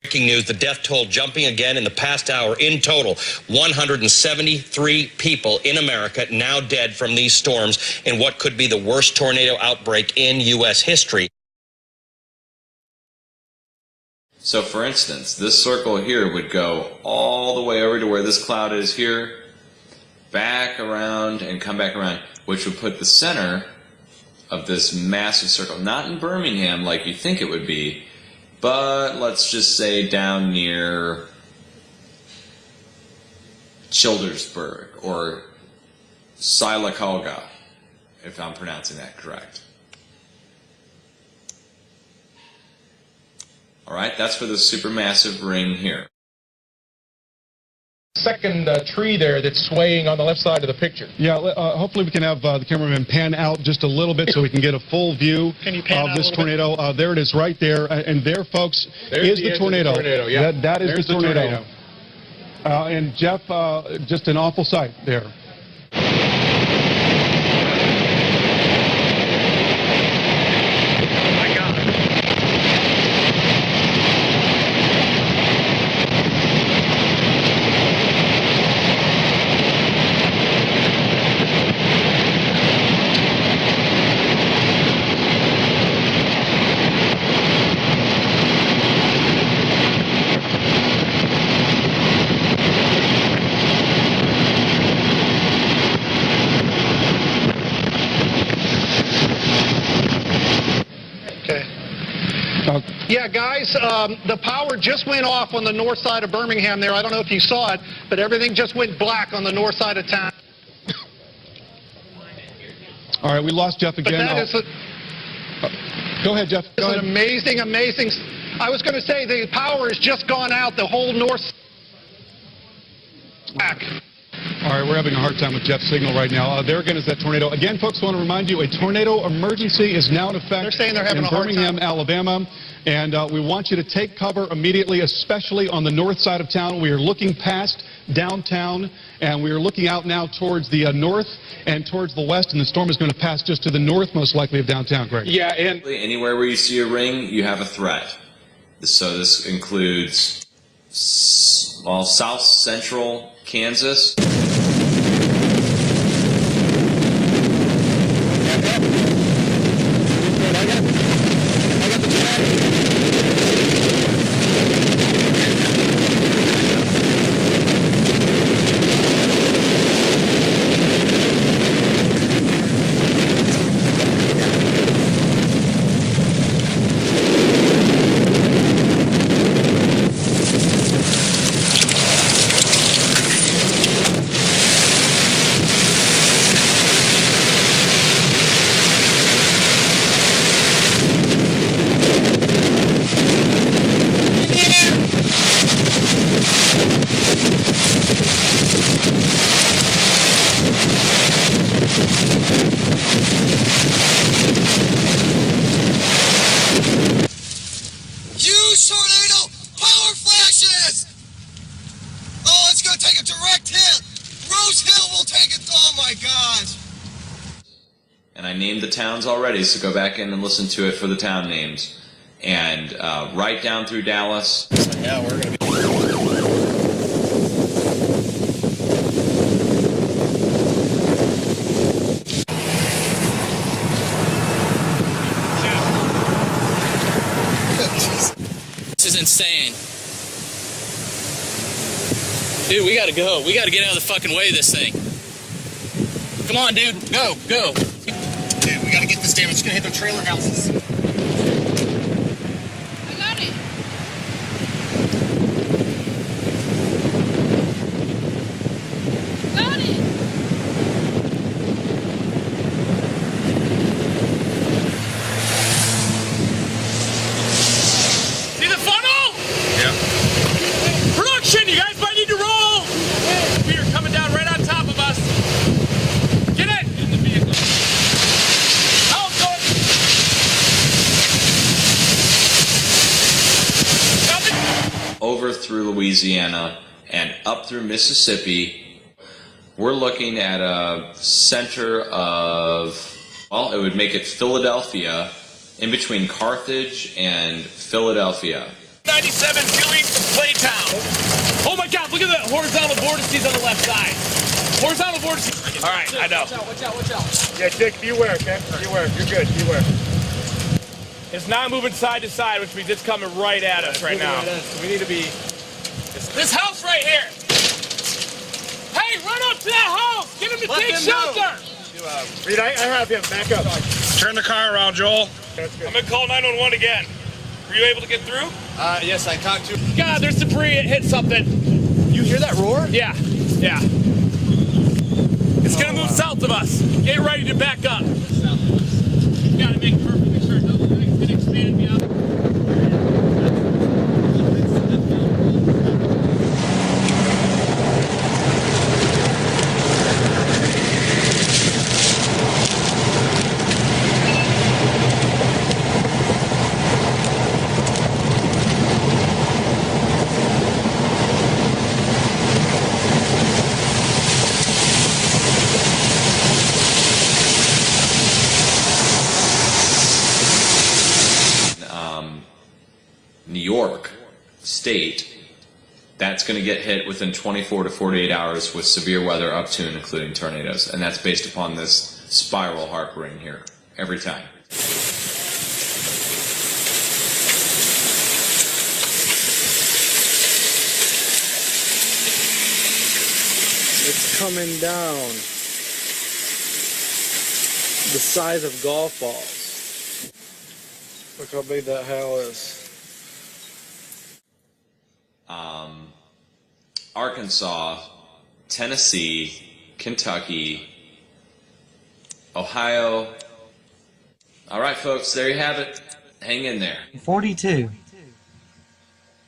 Breaking news, the death toll jumping again in the past hour. In total, 173 people in America now dead from these storms in what could be the worst tornado outbreak in U.S. history. So, for instance, this circle here would go all the way over to where this cloud is here, back around and come back around, which would put the center of this massive circle, not in Birmingham like you think it would be, but let's just say down near Childersburg or Sylacauga, if I'm pronouncing that correct. All right, that's for the supermassive ring here. Second tree there that's swaying on the left side of the picture. Yeah, hopefully we can have the cameraman pan out just a little bit so we can get a full view of this tornado. There it is right there. And there, folks, is the tornado. Yeah. That is the tornado. And Jeff, just an awful sight there. Yeah, guys, the power just went off on the north side of Birmingham there. I don't know if you saw it, but everything just went black on the north side of town. All right, we lost Jeff again. Go ahead, Jeff. It's an amazing. I was going to say the power has just gone out, the whole north back. All right, we're having a hard time with Jeff's signal right now. There again is that tornado. Again, folks, I want to remind you, a tornado emergency is now in effect. They're saying they're having in a hard Birmingham, time. Alabama. And we want you to take cover immediately, especially on the north side of town. We are looking past downtown, and we are looking out now towards the north and towards the west, and the storm is going to pass just to the north, most likely, of downtown, Greg. Yeah, and anywhere where you see a ring, you have a threat. So this includes, well, south central Kansas. And I named the towns already, so go back in and listen to it for the town names. And right down through Dallas. yeah, we're going to be... This is insane. Dude, we gotta go. We gotta get out of the fucking way of this thing. Come on, dude. Go, go. Dude, we gotta get this damage. It's gonna hit the trailer houses. I got it. Got it. See the funnel? Yeah. Production, you guys might need to roll. We're coming down right on top of us. Get it. In the vehicle. Out, good. Over through Louisiana and up through Mississippi, we're looking at a center of, well, it would make it Philadelphia, in between Carthage and Philadelphia. 97 Dewey from Playtown. Oh my God, look at that horizontal vortices on the left side. Horizontal vortices. All right, I know. Watch out. Yeah, Dick, beware, okay? Beware. You're good. Beware. It's not moving side to side, which means it's coming right at us right now. We need to be. This house right here. Hey, run up to that house. Get him to take shelter. Reed, I have him. Back up. Turn the car around, Joel. That's good. I'm gonna call 911 again. Were you able to get through? Yes, I talked to. God, there's debris. It hit something. You hear that roar? Yeah. It's gonna move south of us. Get ready to back up. You gotta make perfect sure it doesn't expand beyond. New York State, that's going to get hit within 24 to 48 hours with severe weather up to and including tornadoes. And that's based upon this spiral HAARP ring here every time. It's coming down the size of golf balls. Look how big that hail is. Arkansas, Tennessee, Kentucky, Ohio. All right, folks, there you have it. Hang in there. 42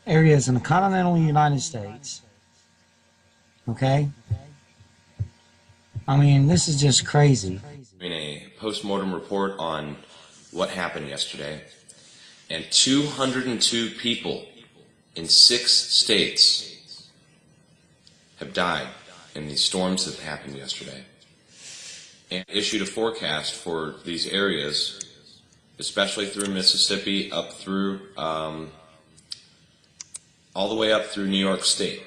areas in the continental United States. Okay? I mean, this is just crazy. Doing a post-mortem report on what happened yesterday, and 202 people in 6 states have died in these storms that happened yesterday, and issued a forecast for these areas, especially through Mississippi, up through all the way up through New York State.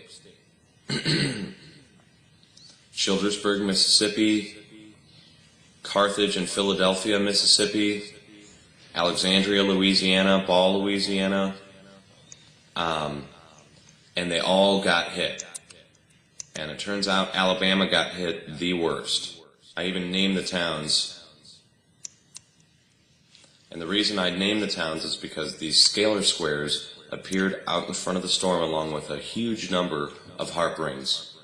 Childersburg, Mississippi, Carthage and Philadelphia, Mississippi, Alexandria, Louisiana, Ball, Louisiana, and they all got hit. And it turns out Alabama got hit the worst. I even named the towns. And the reason I named the towns is because these scalar squares appeared out in front of the storm along with a huge number of HAARP rings.